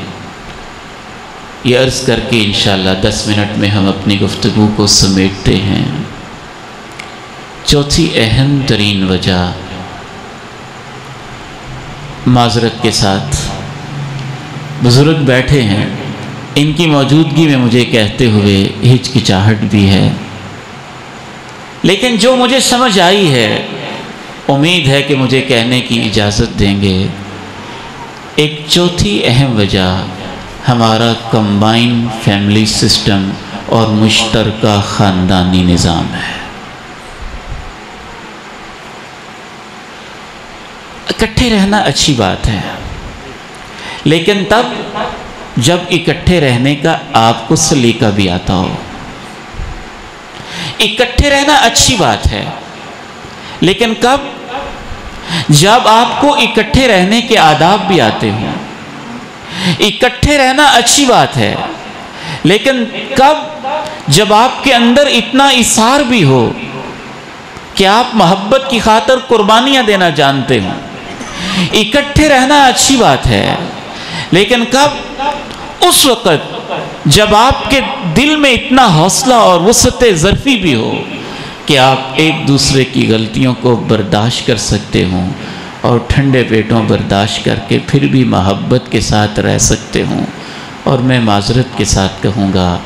یہ عرض کر کے انشاءاللہ 10 منٹ میں ہم اپنی گفتگو کو سمیٹتے ہیں۔ چوتھی اہم ترین وجہ، معذرت کے ساتھ بزرگ بیٹھے ہیں، ان کی موجودگی میں مجھے کہتے ہوئے ہچکچاہٹ بھی ہے، لیکن جو مجھے سمجھ آئی ہے، امید ہے کہ مجھے کہنے کی اجازت دیں گے۔ ایک چوتھی اہم وجہ ہمارا کمبائن فیملی سسٹم اور مشترکہ خاندانی نظام ہے۔ اکٹھے رہنا اچھی بات ہے، لیکن تب جب اکٹھے رہنے کا آپ کو سلیقہ بھی آتا ہو۔ اکٹھے رہنا اچھی بات ہے، لیکن کب؟ جب آپ کو اکٹھے رہنے کے آداب بھی آتے ہوں۔ اکٹھے رہنا اچھی بات ہے، لیکن کب؟ جب آپ کے اندر اتنا اصرار بھی ہو کہ آپ محبت کی خاطر قربانیاں دینا جانتے ہوں۔ اکٹھے رہنا اچھی بات ہے، لیکن کب؟ اس وقت جب آپ کے دل میں اتنا حوصلہ اور وسعت ظرفی بھی ہو کہ آپ ایک دوسرے کی غلطیوں کو برداشت کر سکتے ہوں اور ٹھنڈے پیٹوں برداشت کر کے پھر بھی محبت کے ساتھ رہ سکتے ہوں۔ اور میں معذرت کے ساتھ کہوں گا،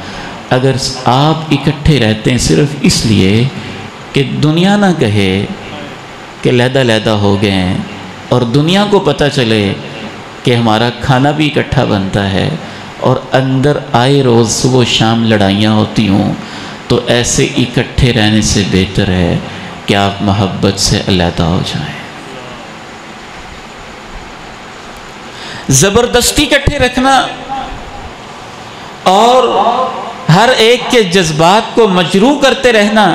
اگر آپ اکٹھے رہتے ہیں صرف اس لیے کہ دنیا نہ کہے کہ علیحدہ علیحدہ ہو گئے ہیں، اور دنیا کو پتہ چلے کہ ہمارا کھانا بھی اکٹھا بنتا ہے، اور اندر آئے روز صبح و شام لڑائیاں ہوتی ہوں، تو ایسے اکٹھے رہنے سے بہتر ہے کہ آپ محبت سے علیحدہ ہو جائیں۔ زبردستی اکٹھے رکھنا اور ہر ایک کے جذبات کو مجروح کرتے رہنا،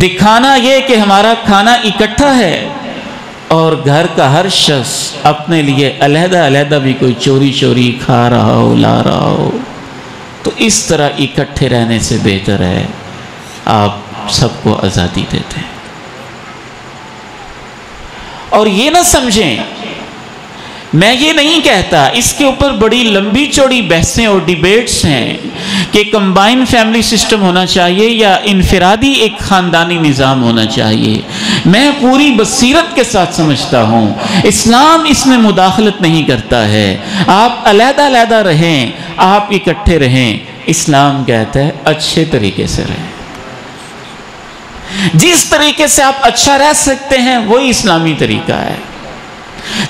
دکھانا یہ کہ ہمارا کھانا اکٹھا ہے اور گھر کا ہر شخص اپنے لیے علیحدہ علیحدہ بھی کوئی چوری چوری کھا رہا ہو، لا رہا ہو، تو اس طرح اکٹھے رہنے سے بہتر ہے آپ سب کو آزادی دیتے ہیں۔ اور یہ نہ سمجھیں، میں یہ نہیں کہتا، اس کے اوپر بڑی لمبی چوڑی بحثیں اور ڈیبیٹس ہیں کہ کمبائن فیملی سسٹم ہونا چاہیے یا انفرادی ایک خاندانی نظام ہونا چاہیے۔ میں پوری بصیرت کے ساتھ سمجھتا ہوں اسلام اس میں مداخلت نہیں کرتا ہے، آپ علیحدہ علیحدہ رہیں، آپ اکٹھے رہیں، اسلام کہتا ہے اچھے طریقے سے رہیں۔ جس طریقے سے آپ اچھا رہ سکتے ہیں وہی اسلامی طریقہ ہے،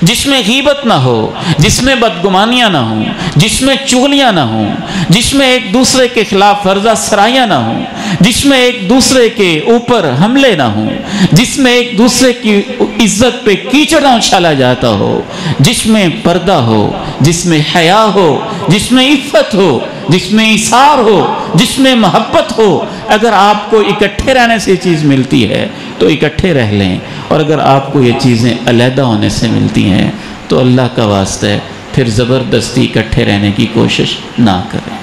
جس میں غیبت نہ ہو، جس میں بدگمانیاں نہ ہوں، جس میں چغلیاں نہ ہوں، جس میں ایک دوسرے کے خلاف ورزہ سرائیاں نہ ہوں، جس میں ایک دوسرے کے اوپر حملے نہ ہوں، جس میں ایک دوسرے کی عزت پہ کیچڑ نہ اچھالا جاتا ہو، جس میں پردہ ہو، جس میں حیا ہو، جس میں عفت ہو، جس میں ایثار ہو، جس میں محبت ہو۔ اگر آپ کو اکٹھے رہنے سے یہ چیز ملتی ہے تو اکٹھے رہ لیں، اور اگر آپ کو یہ چیزیں علیحدہ ہونے سے ملتی ہیں تو اللہ کا واسطہ ہے پھر زبردستی اکٹھے رہنے کی کوشش نہ کریں۔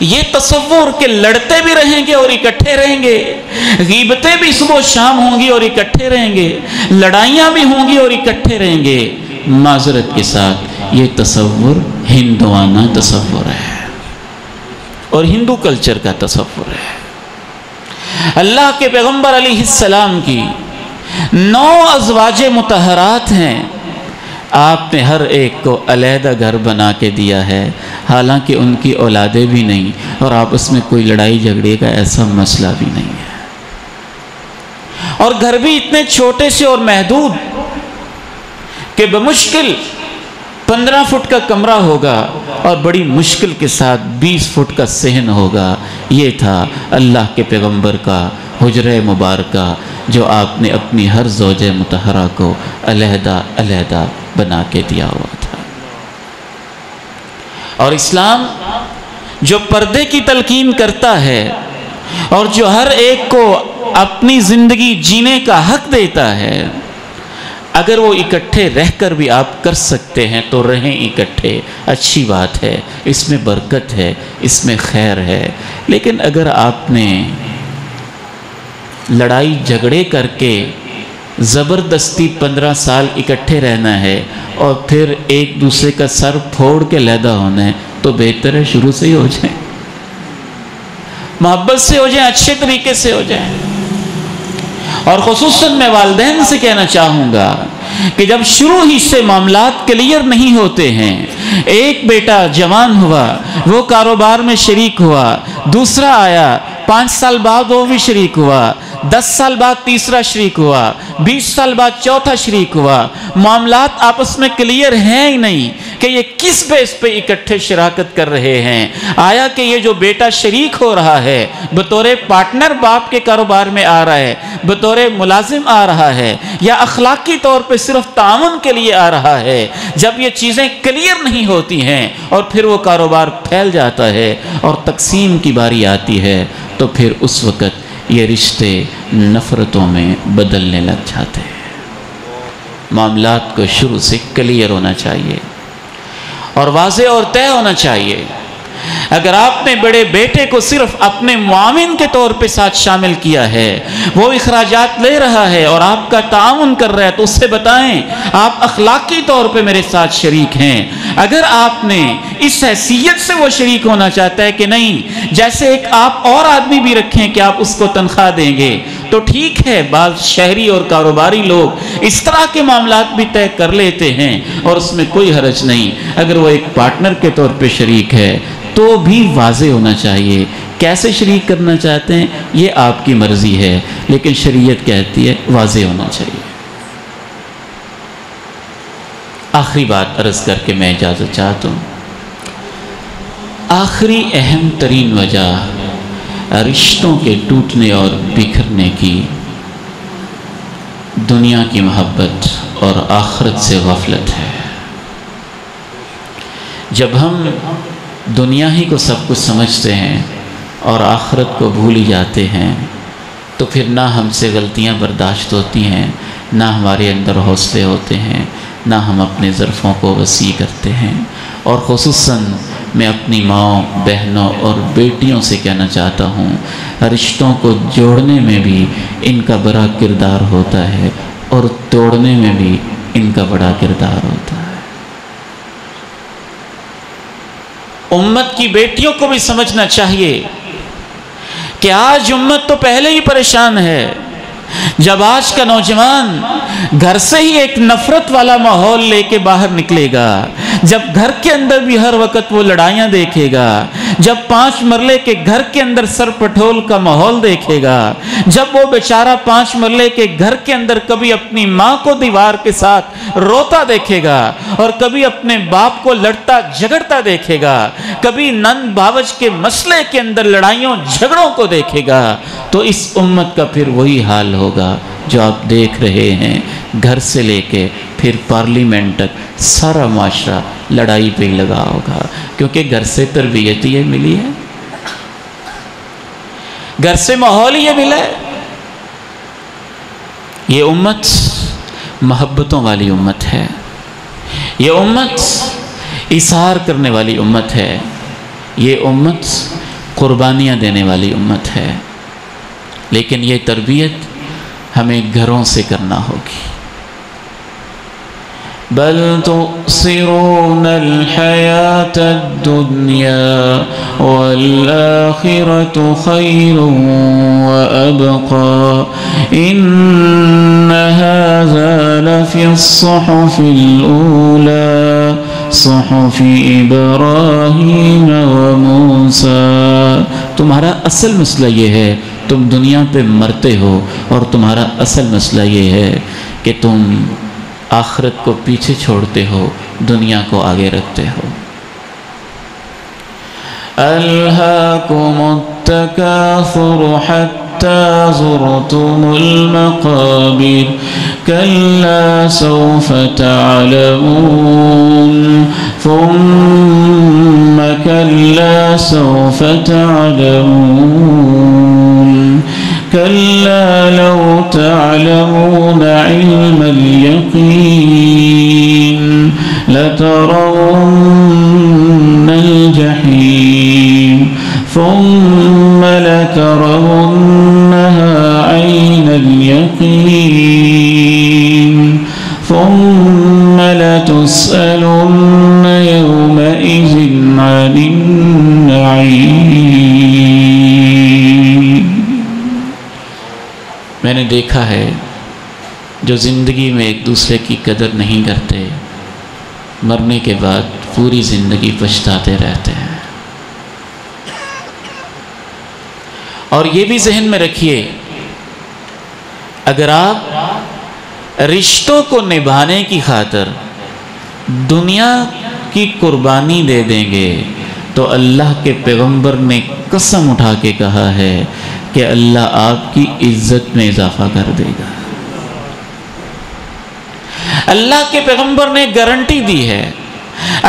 یہ تصور کہ لڑتے بھی رہیں گے اور اکٹھے رہیں گے، غیبتیں بھی صبح و شام ہوں گی اور اکٹھے رہیں گے، لڑائیاں بھی ہوں گی اور اکٹھے رہیں گے، معذرت کے ساتھ یہ تصور ہندوانہ تصور ہے اور ہندو کلچر کا تصور ہے۔ اللہ کے پیغمبر علیہ السلام کی 9 ازواج مطہرات ہیں، آپ نے ہر ایک کو علیحدہ گھر بنا کے دیا ہے، حالانکہ ان کی اولادیں بھی نہیں اور آپس میں کوئی لڑائی جھگڑے کا ایسا مسئلہ بھی نہیں ہے، اور گھر بھی اتنے چھوٹے سے اور محدود کہ بمشکل 15 فٹ کا کمرہ ہوگا اور بڑی مشکل کے ساتھ 20 فٹ کا صحن ہوگا۔ یہ تھا اللہ کے پیغمبر کا حجرہ مبارکہ جو آپ نے اپنی ہر زوجہ مطہرہ کو علیحدہ علیحدہ بنا کے دیا ہوا تھا۔ اور اسلام جو پردے کی تلقین کرتا ہے اور جو ہر ایک کو اپنی زندگی جینے کا حق دیتا ہے، اگر وہ اکٹھے رہ کر بھی آپ کر سکتے ہیں تو رہیں اکٹھے، اچھی بات ہے، اس میں برکت ہے، اس میں خیر ہے۔ لیکن اگر آپ نے لڑائی جھگڑے کر کے زبردستی 15 سال اکٹھے رہنا ہے اور پھر ایک دوسرے کا سر پھوڑ کے علیحدہ ہونا ہے تو بہتر ہے شروع سے ہی ہو جائیں، محبت سے ہو جائیں، اچھے طریقے سے ہو جائیں۔ اور خصوصاً میں والدین سے کہنا چاہوں گا کہ جب شروع ہی سے معاملات کلیئر نہیں ہوتے ہیں، ایک بیٹا جوان ہوا، وہ کاروبار میں شریک ہوا، دوسرا آیا، 5 سال بعد وہ بھی شریک ہوا، 10 سال بعد تیسرا شریک ہوا، 20 سال بعد چوتھا شریک ہوا، معاملات آپس میں کلیئر ہیں ہی نہیں کہ یہ کس بیس پہ اکٹھے شراکت کر رہے ہیں۔ آیا کہ یہ جو بیٹا شریک ہو رہا ہے بطور پارٹنر باپ کے کاروبار میں آ رہا ہے، بطور ملازم آ رہا ہے، یا اخلاقی طور پہ صرف تعاون کے لیے آ رہا ہے؟ جب یہ چیزیں کلیئر نہیں ہوتی ہیں اور پھر وہ کاروبار پھیل جاتا ہے اور تقسیم کی باری آتی ہے تو پھر اس وقت یہ رشتے نفرتوں میں بدلنے لگ جاتے ہیں۔ معاملات کو شروع سے کلیئر ہونا چاہیے اور واضح اور طے ہونا چاہیے۔ اگر آپ نے بڑے بیٹے کو صرف اپنے معاون کے طور پہ ساتھ شامل کیا ہے، وہ اخراجات لے رہا ہے اور آپ کا تعاون کر رہا ہے، تو اس سے بتائیں آپ اخلاقی طور پہ میرے ساتھ شریک ہیں۔ اگر آپ نے اس حیثیت سے وہ شریک ہونا چاہتا ہے کہ نہیں، جیسے ایک آپ اور آدمی بھی رکھیں کہ آپ اس کو تنخواہ دیں گے، تو ٹھیک ہے، بعض شہری اور کاروباری لوگ اس طرح کے معاملات بھی طے کر لیتے ہیں اور اس میں کوئی حرج نہیں۔ اگر وہ ایک پارٹنر کے طور پہ شریک ہے تو بھی واضح ہونا چاہیے کیسے شریک کرنا چاہتے ہیں، یہ آپ کی مرضی ہے، لیکن شریعت کہتی ہے واضح ہونا چاہیے۔ آخری بات عرض کر کے میں اجازت چاہتا ہوں، آخری اہم ترین وجہ رشتوں کے ٹوٹنے اور بکھرنے کی دنیا کی محبت اور آخرت سے غفلت ہے۔ جب ہم دنیا ہی کو سب کچھ سمجھتے ہیں اور آخرت کو بھول ہی جاتے ہیں تو پھر نہ ہم سے غلطیاں برداشت ہوتی ہیں، نہ ہمارے اندر حوصلے ہوتے ہیں، نہ ہم اپنے ظرفوں کو وسیع کرتے ہیں۔ اور خصوصاً میں اپنی ماؤں، بہنوں اور بیٹیوں سے کہنا چاہتا ہوں، رشتوں کو جوڑنے میں بھی ان کا بڑا کردار ہوتا ہے اور توڑنے میں بھی ان کا بڑا کردار ہوتا ہے۔ امت کی بیٹیوں کو بھی سمجھنا چاہیے کہ آج امت تو پہلے ہی پریشان ہے۔ جب آج کا نوجوان گھر سے ہی ایک نفرت والا ماحول لے کے باہر نکلے گا، جب گھر کے اندر بھی ہر وقت وہ لڑائیاں دیکھے گا، جب 5 مرلے کے گھر کے اندر سر پٹھول کا ماحول دیکھے گا، جب وہ بیچارہ 5 مرلے کے گھر کے اندر کبھی اپنی ماں کو دیوار کے ساتھ روتا دیکھے گا اور کبھی اپنے باپ کو لڑتا جھگڑتا دیکھے گا، کبھی نند باوج کے مسئلے کے اندر لڑائیوں جھگڑوں کو دیکھے گا، تو اس امت کا پھر وہی حال ہوگا جو آپ دیکھ رہے ہیں۔ گھر سے لے کے پھر پارلیمنٹ تک سارا معاشرہ لڑائی پہ ہی لگا ہوگا، کیونکہ گھر سے تربیت یہ ملی ہے، گھر سے ماحول یہ ملا ہے۔ یہ امت محبتوں والی امت ہے، یہ امت اظہار کرنے والی امت ہے، یہ امت قربانیاں دینے والی امت ہے، لیکن یہ تربیت ہمیں گھروں سے کرنا ہوگی۔ بل تؤثرون الحیاة الدنیا والآخرة خیر وابقى ان هذا لفی الصحف الاولى صحف ابراہیم وموسیٰ۔ تمہارا اصل مسئلہ یہ ہے تم دنیا پہ مرتے ہو، اور تمہارا اصل مسئلہ یہ ہے کہ تم آخرت کو پیچھے چھوڑتے ہو، دنیا کو آگے رکھتے ہو۔ الہاکم التکاثر حتی زرتم المقابر کلا سوف تعلمون ثم کلا سوف تعلمون كلا لو تعلمون علم اليقين لترون الجحيم ثم لترونها عين اليقين ثم لتسألن يومئذ عن النعيم۔ میں نے دیکھا ہے جو زندگی میں ایک دوسرے کی قدر نہیں کرتے، مرنے کے بعد پوری زندگی پچھتاتے رہتے ہیں۔ اور یہ بھی ذہن میں رکھیے، اگر آپ رشتوں کو نبھانے کی خاطر دنیا کی قربانی دے دیں گے تو اللہ کے پیغمبر نے قسم اٹھا کے کہا ہے کہ اللہ آپ کی عزت میں اضافہ کر دے گا۔ اللہ کے پیغمبر نے گارنٹی دی ہے،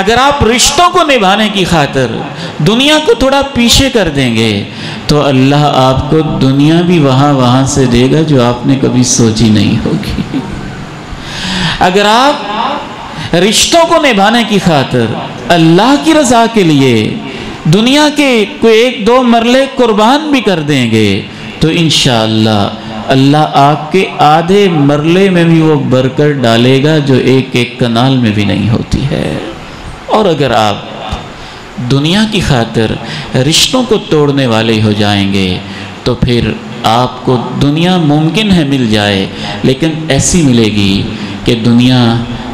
اگر آپ رشتوں کو نبھانے کی خاطر دنیا کو تھوڑا پیچھے کر دیں گے تو اللہ آپ کو دنیا بھی وہاں سے دے گا جو آپ نے کبھی سوچی نہیں ہوگی۔ اگر آپ رشتوں کو نبھانے کی خاطر اللہ کی رضا کے لیے دنیا کے کوئی 1-2 مرلے قربان بھی کر دیں گے تو انشاءاللہ اللہ آپ کے آدھے مرلے میں بھی وہ برکت ڈالے گا جو ایک کنال میں بھی نہیں ہوتی ہے۔ اور اگر آپ دنیا کی خاطر رشتوں کو توڑنے والے ہو جائیں گے تو پھر آپ کو دنیا ممکن ہے مل جائے، لیکن ایسی ملے گی کہ دنیا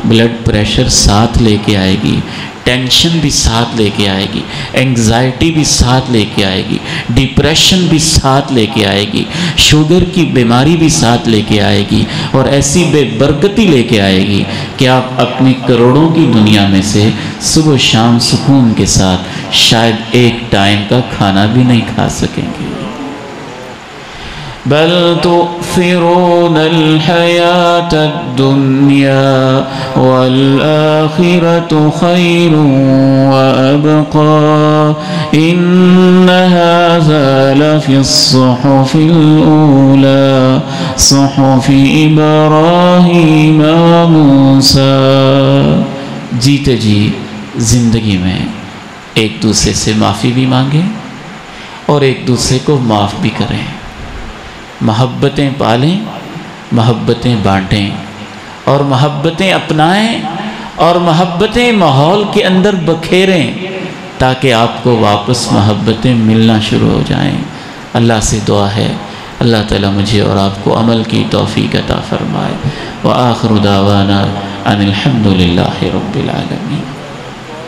بلڈ پریشر ساتھ لے کے آئے گی، ٹینشن بھی ساتھ لے کے آئے گی، انگزائٹی بھی ساتھ لے کے آئے گی، ڈپریشن بھی ساتھ لے کے آئے گی، شوگر کی بیماری بھی ساتھ لے کے آئے گی، اور ایسی بے برکتی لے کے آئے گی کہ آپ اپنی کروڑوں کی دنیا میں سے صبح و شام سکون کے ساتھ شاید ایک ٹائم کا کھانا بھی نہیں کھا سکیں گے۔ بل تؤثرون الحیاة الدنیا والآخرة خیر وابقا ان هذا لفی الصحف الاولی صحف ابراہیم موسیٰ۔ جیتے جی زندگی میں ایک دوسرے سے معافی بھی مانگیں اور ایک دوسرے کو معاف بھی کریں، محبتیں پالیں، محبتیں بانٹیں اور محبتیں اپنائیں اور محبتیں ماحول کے اندر بکھیریں تاکہ آپ کو واپس محبتیں ملنا شروع ہو جائیں۔ اللہ سے دعا ہے اللہ تعالیٰ مجھے اور آپ کو عمل کی توفیق عطا فرمائے۔ وآخر دعوانا ان الحمد للہ رب العالمین۔